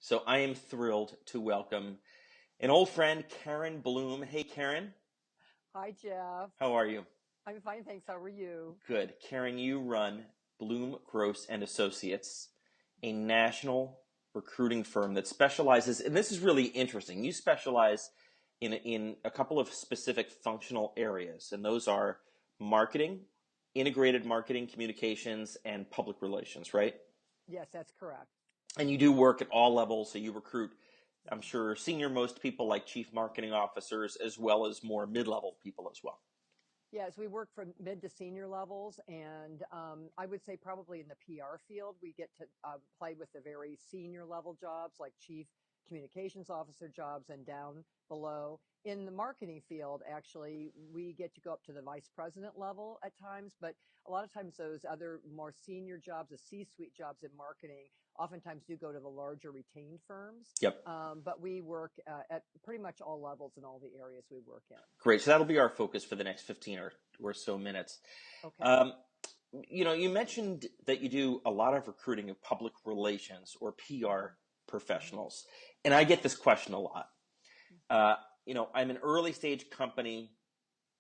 So I am thrilled to welcome an old friend, Karen Bloom. Hey, Karen, Hi, Jeff. how are you? I'm fine, thanks. How are you? Good. Karen, you run Bloom Gross and Associates, a national recruiting firm that specializes, and this is really interesting. You specialize in a couple of specific functional areas, and those are marketing, integrated marketing, communications, and public relations, right? Yes, that's correct. And you do work at all levels, so you recruit, I'm sure, senior most people like chief marketing officers, as well as more mid-level people as well. Yes, we work from mid to senior levels, and I would say probably in the PR field, we get to play with the very senior level jobs like chief communications officer jobs and down below. In the marketing field, actually, we get to go up to the vice president level at times, but a lot of times those other more senior jobs, the C-suite jobs in marketing, oftentimes do go to the larger retained firms. Yep. But we work at pretty much all levels in all the areas we work in. Great. So that'll be our focus for the next 15 or so minutes. Okay. Um, you mentioned that you do a lot of recruiting of public relations or PR Mhm. professionals. And I get this question a lot. I'm an early stage company.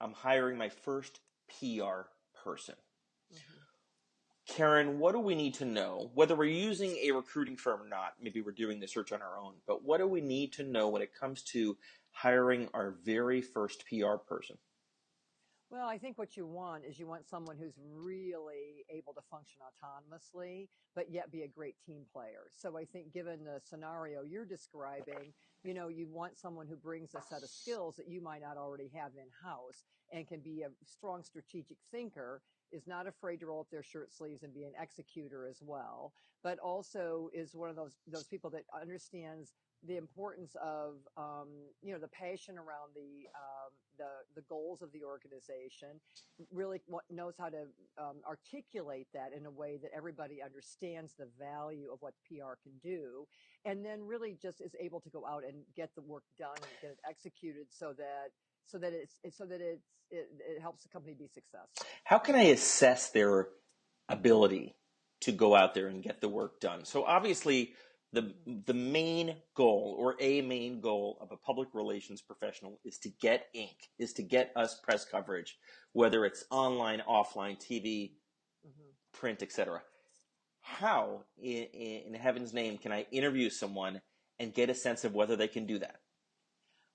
I'm hiring my first PR person. Mhm. Karen, what do we need to know? Whether we're using a recruiting firm or not, maybe we're doing the search on our own, but what do we need to know when it comes to hiring our very first PR person? Well, I think what you want is you want someone who's really able to function autonomously, but yet be a great team player. So I think given the scenario you're describing, you want someone who brings a set of skills that you might not already have in-house and can be a strong strategic thinker, is not afraid to roll up their shirt sleeves and be an executor as well, but also is one of those people that understands the importance of the passion around the goals of the organization, really knows how to articulate that in a way that everybody understands the value of what PR can do, and then really just is able to go out and get the work done and get it executed so that it helps the company be successful. How can I assess their ability to go out there and get the work done? So obviously, the main goal or a main goal of a public relations professional is to get ink, is to get us press coverage, whether it's online, offline, TV, Mm-hmm. print, etc. How, in heaven's name, can I interview someone and get a sense of whether they can do that?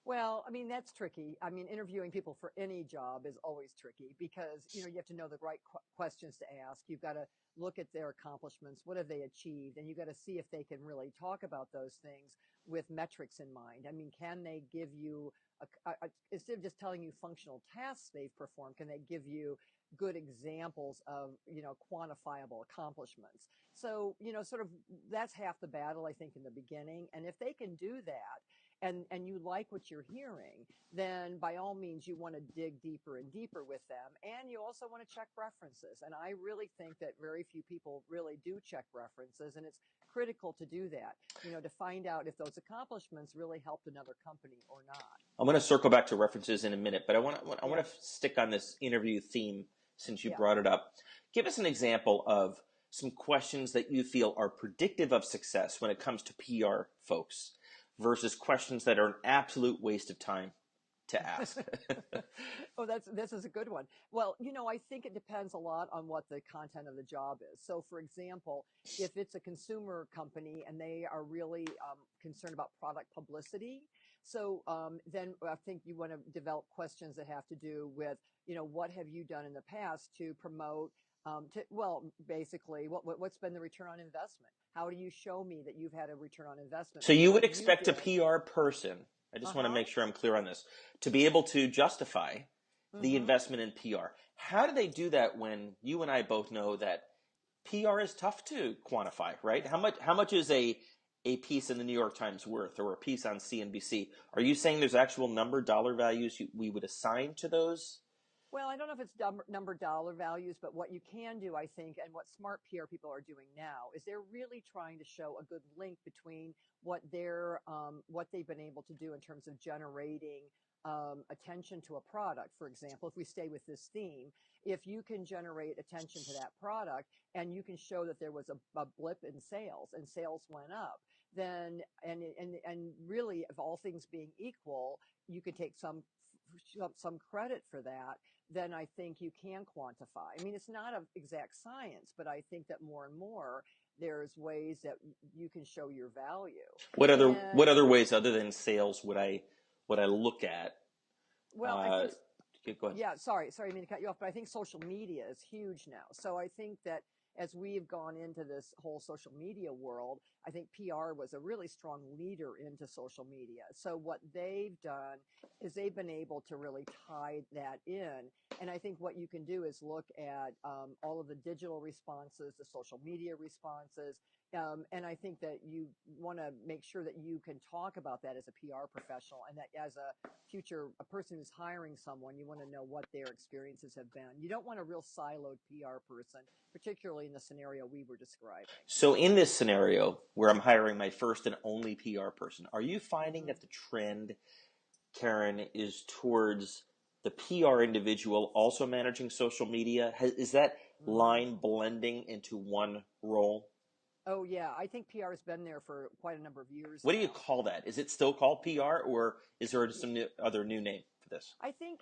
Well, I mean, that's tricky. I mean, interviewing people for any job is always tricky because, you have to know the right questions to ask. You've got to look at their accomplishments. What have they achieved? And you've got to see if they can really talk about those things with metrics in mind. I mean, can they give you, instead of just telling you functional tasks they've performed, can they give you good examples of, quantifiable accomplishments? So, sort of that's half the battle, I think, in the beginning. And if they can do that, and you like what you're hearing, then by all means you want to dig deeper and deeper with them, and you also want to check references. And I really think that very few people really do check references, and it's critical to do that, to find out if those accomplishments really helped another company or not. I'm going to circle back to references in a minute, but I want Yeah, to stick on this interview theme since you yeah. brought it up. Give us an example of some questions that you feel are predictive of success when it comes to PR folks versus questions that are an absolute waste of time to ask. Oh, this is a good one. Well, I think it depends a lot on what the content of the job is. So, for example, if it's a consumer company and they are really concerned about product publicity, so then I think you want to develop questions that have to do with, what have you done in the past to promote. Basically, what's been the return on investment? How do you show me that you've had a return on investment So from you would what you expect a did? PR person, I just Uh want to huh. make sure I'm clear on this, to be able to justify the Mm-hmm. investment in PR. How do they do that when you and I both know that PR is tough to quantify, right? Yeah. How much is a piece in the New York Times worth or a piece on CNBC? Are you saying there's actual dollar values we would assign to those Well, I don't know if it's number dollar values, but what you can do, I think, and what smart PR people are doing now is they're really trying to show a good link between what they've been able to do in terms of generating attention to a product. For example, if we stay with this theme, if you can generate attention to that product and you can show that there was a blip in sales and sales went up, then and really, if all things being equal, you could take some credit for that, then I think you can quantify. I mean, it's not an exact science, but I think that more and more there's ways that you can show your value. What And other ways other than sales would I look at? well, I think Go ahead. yeah, sorry, I mean to cut you off, but I think social media is huge now. So I think that as we've gone into this whole social media world, I think PR was a really strong leader into social media. So what they've done is they've been able to really tie that in. And I think what you can do is look at all of the digital responses, the social media responses. And I think that you want to make sure that you can talk about that as a PR professional, and that as a person who's hiring someone, you want to know what their experiences have been. You don't want a real siloed PR person, particularly in the scenario we were describing. So in this scenario where I'm hiring my first and only PR person, are you finding Mm-hmm. that the trend, Karen, is towards the PR individual also managing social media? Is that Mm-hmm. line blending into one role? Oh yeah, I think PR has been there for quite a number of years What do you now. call that? Is it still called PR, or is there some other new name for this? I think,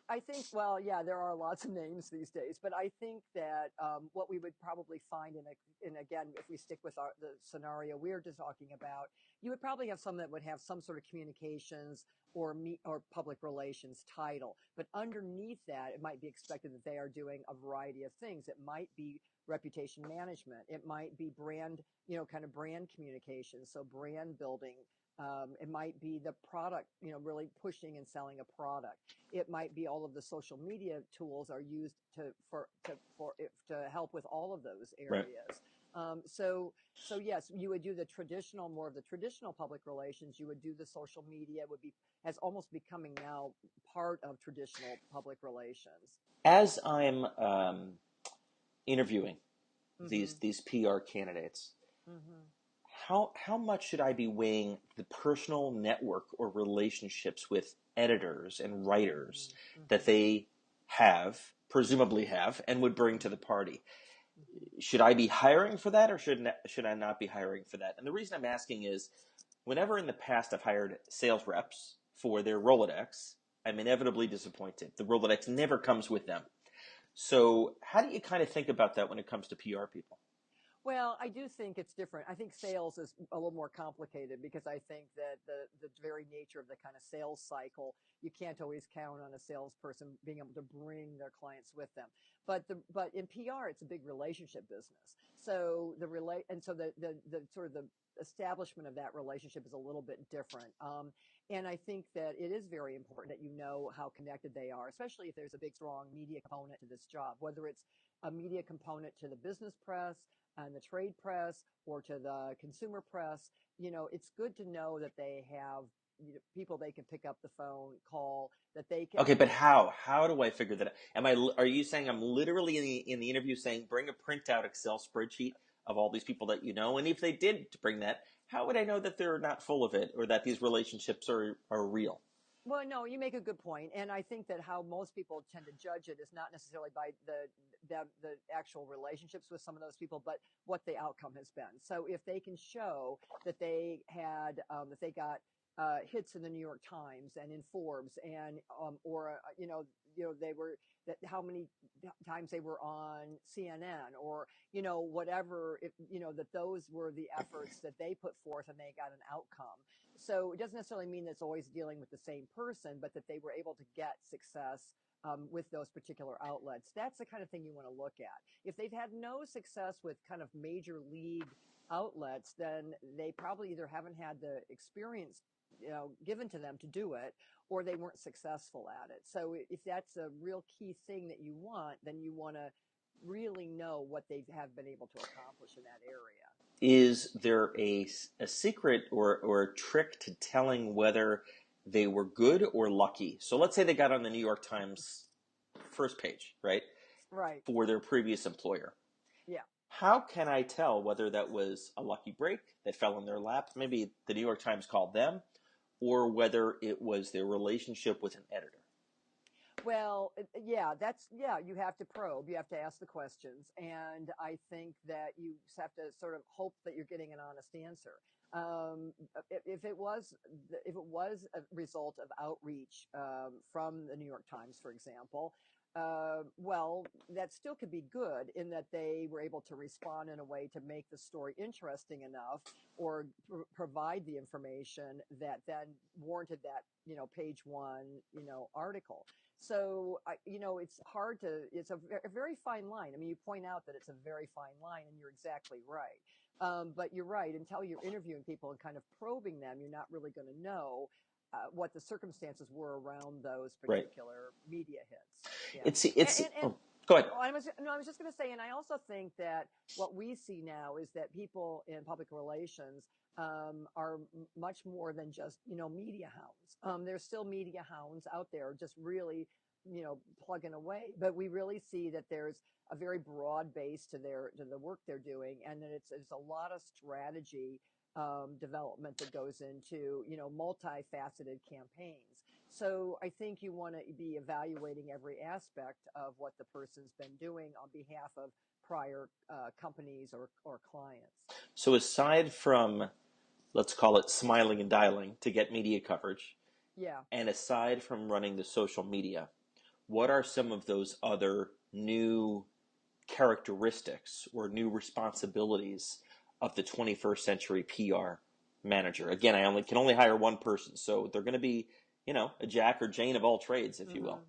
well, yeah, there are lots of names these days, but I think that what we would probably find in again, if we stick with the scenario we're just talking about, you would probably have some that would have some sort of communications or public relations title, but underneath that, it might be expected that they are doing a variety of things. It might be reputation management. It might be brand, kind of brand communication, so brand building. It might be the product, really pushing and selling a product. It might be all of the social media tools are used to help with all of those Right. areas. So yes, you would do more of the traditional public relations. You would do the social media would be as almost becoming now part of traditional public relations. As I'm interviewing Hmm. these PR candidates, Hmm. how much should I be weighing the personal network or relationships with editors and writers Hmm. that Hmm. they presumably have, and would bring to the party? Hmm. Should I be hiring for that, or should I not be hiring for that? And the reason I'm asking is, whenever in the past I've hired sales reps for their Rolodex, I'm inevitably disappointed. The Rolodex never comes with them. So how do you kind of think about that when it comes to PR people? Well, I do think it's different. I think sales is a little more complicated because I think that the very nature of the kind of sales cycle, you can't always count on a salesperson being able to bring their clients with them. But in PR, it's a big relationship business. So the sort of the establishment of that relationship is a little bit different. And I think that it is very important that you know how connected they are, especially if there's a big, strong media component to this job, whether it's a media component to the business press and the trade press or to the consumer press. It's good to know that they have people they can pick up the phone, call, that they can. Okay, but how? How do I figure that out? Are you saying I'm literally in the interview saying bring a printout Excel spreadsheet of all these people that you know? And if they did bring that, how would I know that they're not full of it, or that these relationships are real? Well, no, you make a good point, and I think that how most people tend to judge it is not necessarily by the actual relationships with some of those people, but what the outcome has been. So if they can show that they got hits in the New York Times and in Forbes, and or they were that how many times they were on CNN, or whatever, that those were the efforts that they put forth and they got an outcome. So it doesn't necessarily mean that it's always dealing with the same person, but that they were able to get success with those particular outlets. That's the kind of thing you want to look at. If they've had no success with kind of major league outlets, then they probably either haven't had the experience given to them to do it, or they weren't successful at it. So if that's a real key thing that you want, then you want to really know what they have been able to accomplish in that area. Is there a secret or a trick to telling whether they were good or lucky? So let's say they got on the New York Times first page, right, Right. for their previous employer. Yeah. How can I tell whether that was a lucky break that fell in their lap? Maybe the New York Times called them, or whether it was their relationship with an editor. Well, yeah, you have to probe, you have to ask the questions. And I think that you just have to sort of hope that you're getting an honest answer. If it was, a result of outreach from the New York Times, for example, well, that still could be good in that they were able to respond in a way to make the story interesting enough or provide the information that then warranted that, page one, article. So, it's hard to, it's a very fine line. I mean, you point out that it's a very fine line, and you're exactly right. But you're right. Until you're interviewing people and kind of probing them, you're not really going to know what the circumstances were around those Right. particular media hits. Yeah. It's And oh, go ahead. oh, I was just going to say, and I also think that what we see now is that people in public relations are much more than just, media hounds. There's still media hounds out there, just really, plugging away. But we really see that there's a very broad base to the work they're doing, and that it's a lot of strategy development that goes into, multifaceted campaigns. So I think you want to be evaluating every aspect of what the person's been doing on behalf of prior companies or clients. So aside from, let's call it smiling and dialing to get media coverage, Yeah. and aside from running the social media, what are some of those other new characteristics or new responsibilities of the 21st century PR manager? Again, can only hire one person, so they're going to be, a Jack or Jane of all trades, if you will.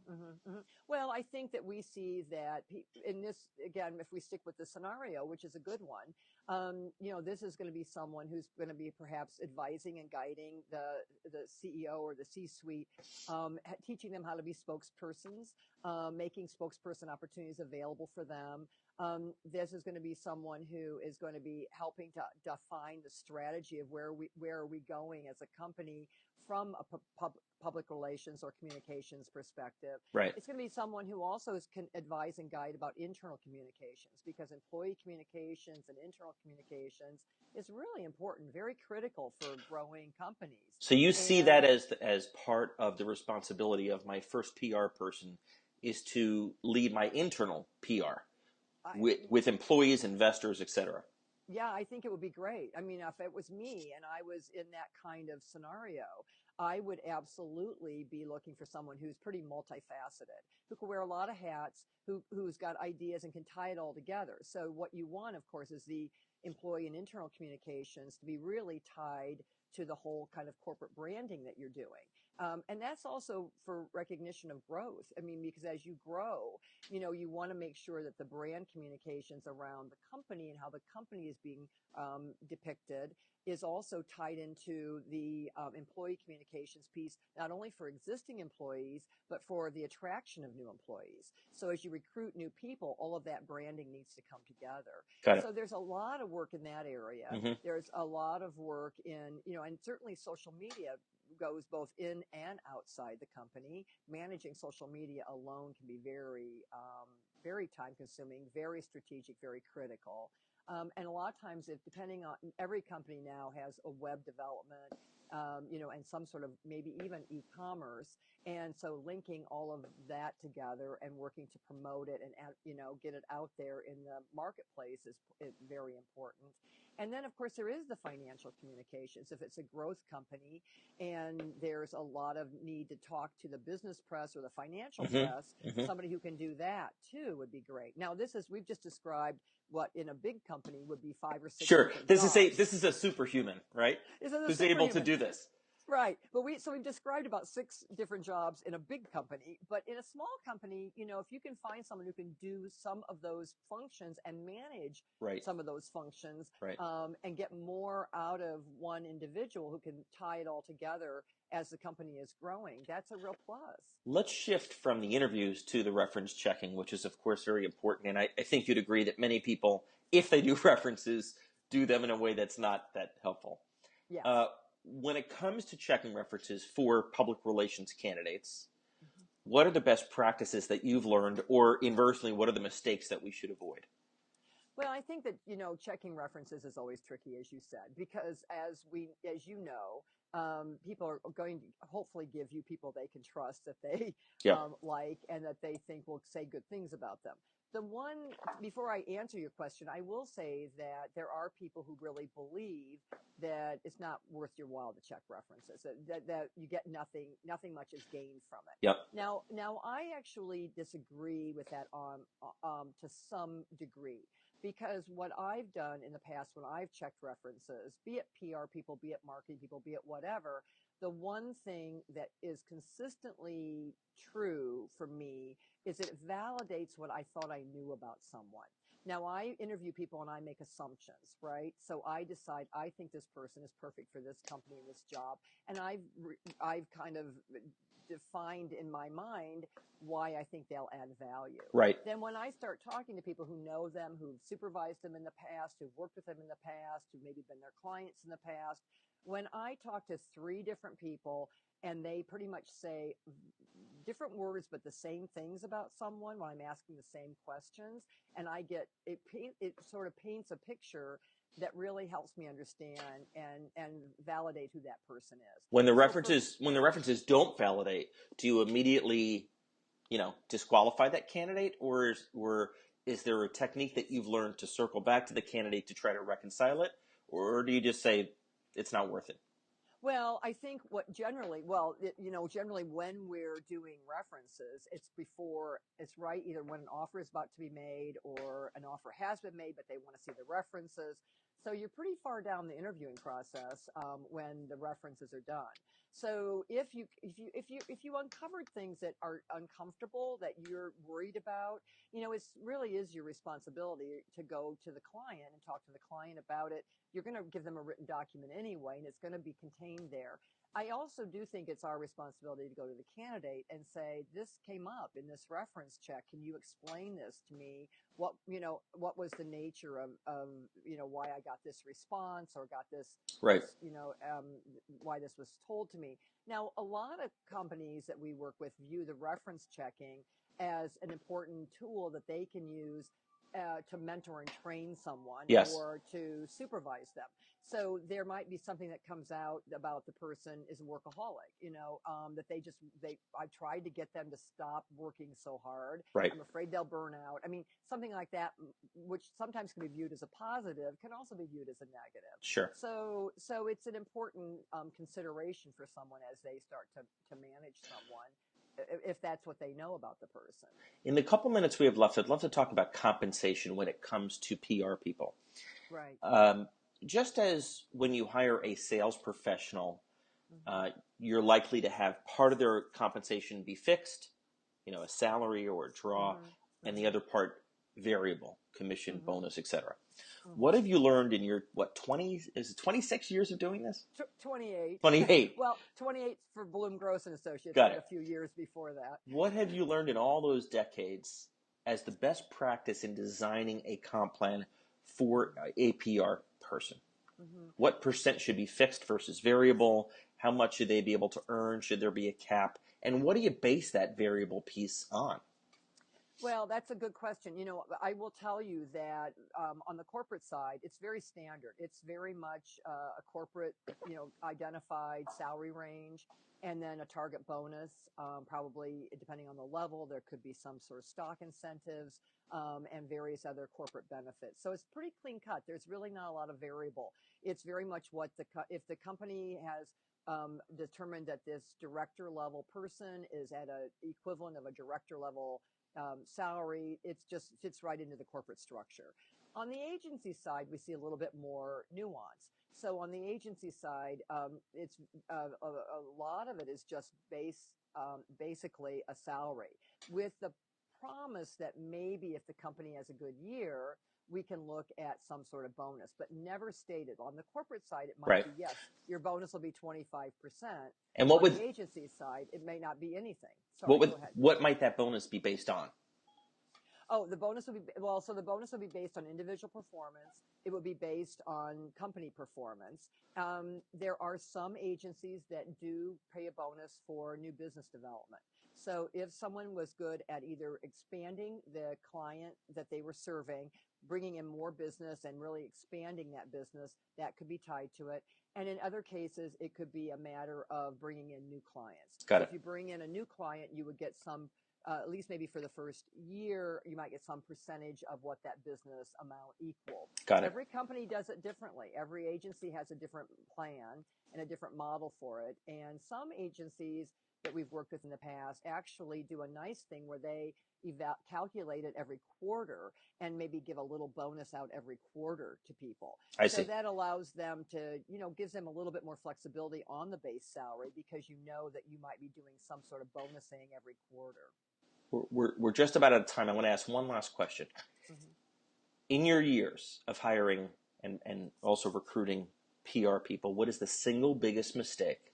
Well, I think that we see that in this, again, if we stick with the scenario, which is a good one, this is going to be someone who's going to be perhaps advising and guiding the CEO or the C-suite, teaching them how to be spokespersons, making spokesperson opportunities available for them. This is going to be someone who is going to be helping to define the strategy of where are we going as a company from a public relations or communications perspective. Right. It's going to be someone who also can advise and guide about internal communications, because employee communications and internal communications is really important, very critical for growing companies. So you see And that as part of the responsibility of my first PR person is to lead my internal PR with employees, investors, etc. Yeah, I think it would be great. I mean, if it was me and I was in that kind of scenario, I would absolutely be looking for someone who's pretty multifaceted, who can wear a lot of hats, who's got ideas and can tie it all together. So what you want, of course, is the employee and internal communications to be really tied to the whole kind of corporate branding that you're doing. And that's also for recognition of growth. I mean, because as you grow, you want to make sure that the brand communications around the company and how the company is being depicted is also tied into the employee communications piece, not only for existing employees, but for the attraction of new employees. So as you recruit new people, all of that branding needs to come together. Got So it. there's a lot of work in that area. Mm-hmm. There's a lot of work in, and certainly social media goes both in and outside the company. Managing social media alone can be very, very time consuming, very strategic, very critical. And a lot of times, depending on, every company now has a web development, and some sort of maybe even e-commerce. And so linking all of that together and working to promote it and, get it out there in the marketplace is very important. And then, of course, there is the financial communications. If it's a growth company and there's a lot of need to talk to the business press or the financial press, somebody who can do that too would be great. Now, we've just described what in a big company would be 5 or 6 Sure. different This jobs. is a superhuman, right? This is a Who's able to superhuman. do this. Right. But we've described about 6 different jobs in a big company, but in a small company, if you can find someone who can do some of those functions and manage Right. some of those functions, Right. And get more out of one individual who can tie it all together as the company is growing, that's a real plus. Let's shift from the interviews to the reference checking, which is, of course, very important. And I think you'd agree that many people, if they do references, do them in a way that's not that helpful. Yes. When it comes to checking references for public relations candidates, what are the best practices that you've learned, or inversely, what are the mistakes that we should avoid? Well, I think that, checking references is always tricky, as you said, because as you know, people are going to hopefully give you people they can trust that they Yeah. like and that they think will say good things about them. Before I answer your question, I will say that there are people who really believe that it's not worth your while to check references, that you get nothing much is gained from it. Yep. Now I actually disagree with that to some degree. Because what I've done in the past when I've checked references, be it PR people, be it marketing people, be it whatever, the one thing that is consistently true for me is it validates what I thought I knew about someone. Now, I interview people and I make assumptions, right? So I decide I think this person is perfect for this company and this job, and I've kind of defined in my mind why I think they'll add value. Right. Then when I start talking to people who know them, who've supervised them in the past, who've worked with them in the past, who've maybe been their clients in the past, when I talk to 3 different people and they pretty much say different words but the same things about someone when I'm asking the same questions, and it sort of paints a picture that really helps me understand and validate who that person is. When the references don't validate, do you immediately, disqualify that candidate, or is there a technique that you've learned to circle back to the candidate to try to reconcile it, or do you just say it's not worth it? Well, I think generally when we're doing references, it's right either when an offer is about to be made or an offer has been made, but they want to see the references. So you're pretty far down the interviewing process when the references are done. So if you uncovered things that are uncomfortable that you're worried about, it really is your responsibility to go to the client and talk to the client about it. You're going to give them a written document anyway, and it's going to be contained there. I also do think it's our responsibility to go to the candidate and say, this came up in this reference check. Can you explain this to me? What was the nature of why I got this response or got Right. why this was told to me. Now, a lot of companies that we work with view the reference checking as an important tool that they can use to mentor and train someone Yes. or to supervise them. So there might be something that comes out about the person is a workaholic, I've tried to get them to stop working so hard. Right. I'm afraid they'll burn out. I mean, something like that, which sometimes can be viewed as a positive, can also be viewed as a negative. Sure. So it's an important consideration for someone as they start to manage someone, if that's what they know about the person. In the couple minutes we have left, I'd love to talk about compensation when it comes to PR people. Right. Just as when you hire a sales professional, Mm-hmm. you're likely to have part of their compensation be fixed, a salary or a draw, Mm-hmm. and the other part variable, commission, Mm-hmm. bonus, etc. Mm-hmm. What have you learned in your 26 years of doing this? 28. 28. Well, 28 for Bloom Gross and Associates, Got but it. a few years before that. What have you learned in all those decades as the best practice in designing a comp plan for a PR person? Mm-hmm. What percent should be fixed versus variable? How much should they be able to earn? Should there be a cap? And what do you base that variable piece on? Well, that's a good question. I will tell you that on the corporate side, it's very standard. It's very much a corporate, identified salary range, and then a target bonus. Probably depending on the level, there could be some sort of stock incentives and various other corporate benefits. So it's pretty clean cut. There's really not a lot of variable. It's very much if the company has determined that this director level person is at a equivalent of a director level salary, it just fits right into the corporate structure. On the agency side, we see a little bit more nuance. So on the agency side, it's a lot of it is just basically a salary with the promise that maybe if the company has a good year, we can look at some sort of bonus, but never stated. On the corporate side, it might Right. be, yes, your bonus will be 25%. And on the agency side, it may not be anything. Sorry, go ahead. What might that bonus be based on? Oh, the bonus would be, so the bonus would be based on individual performance. It would be based on company performance. There are some agencies that do pay a bonus for new business development. So if someone was good at either expanding the client that they were serving, bringing in more business and really expanding that business, that could be tied to it. And in other cases, it could be a matter of bringing in new clients. Got So it. if you bring in a new client, you would get some, at least maybe for the first year, you might get some percentage of what that business amount equaled. Got it. Every company does it differently. Every agency has a different plan and a different model for it. And some agencies that we've worked with in the past actually do a nice thing where they calculate it every quarter and maybe give a little bonus out every quarter to people. I So see. that allows them to, gives them a little bit more flexibility on the base salary because you know that you might be doing some sort of bonusing every quarter. We're just about out of time. I want to ask one last question. Mm-hmm. In your years of hiring and also recruiting PR people, what is the single biggest mistake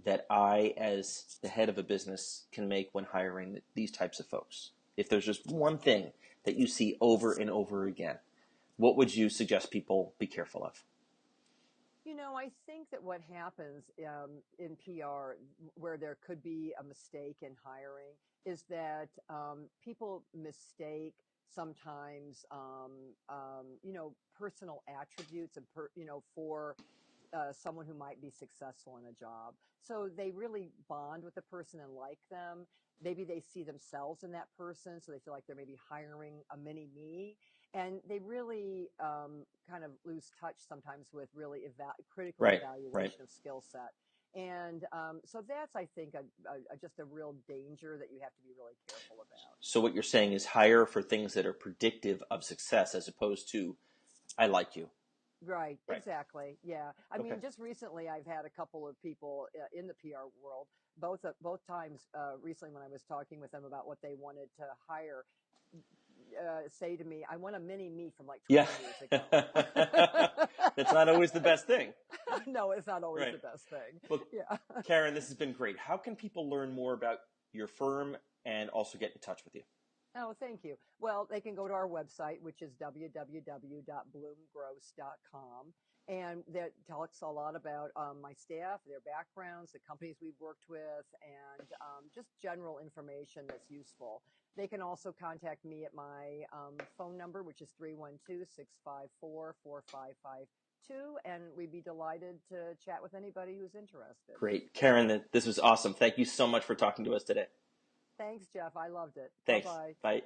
that I, as the head of a business, can make when hiring these types of folks? If there's just one thing that you see over and over again, what would you suggest people be careful of? I think that what happens in PR, where there could be a mistake in hiring, is that people mistake sometimes, personal attributes and for someone who might be successful in a job. So they really bond with the person and like them. Maybe they see themselves in that person, so they feel like they're maybe hiring a mini me. And they really kind of lose touch sometimes with really critical Right, right. evaluation of skill set. And so that's, I think, just a real danger that you have to be really careful about. So what you're saying is hire for things that are predictive of success as opposed to, I like you. Right, Right. exactly. Yeah. I Okay. mean, just recently I've had a couple of people in the PR world, both times recently when I was talking with them about what they wanted to hire, say to me, I want a mini me from like 20 Yeah. years ago. That's not always the best thing. No, it's not always Right. the best thing. Well, Yeah. Karen, this has been great. How can people learn more about your firm and also get in touch with you? Oh, thank you. Well, they can go to our website, which is www.bloomgross.com. And that talks a lot about my staff, their backgrounds, the companies we've worked with, and just general information that's useful. They can also contact me at my phone number, which is 312-654-4552. And we'd be delighted to chat with anybody who's interested. Great. Karen, this was awesome. Thank you so much for talking to us today. Thanks, Jeff. I loved it. Thanks. Bye-bye. Bye.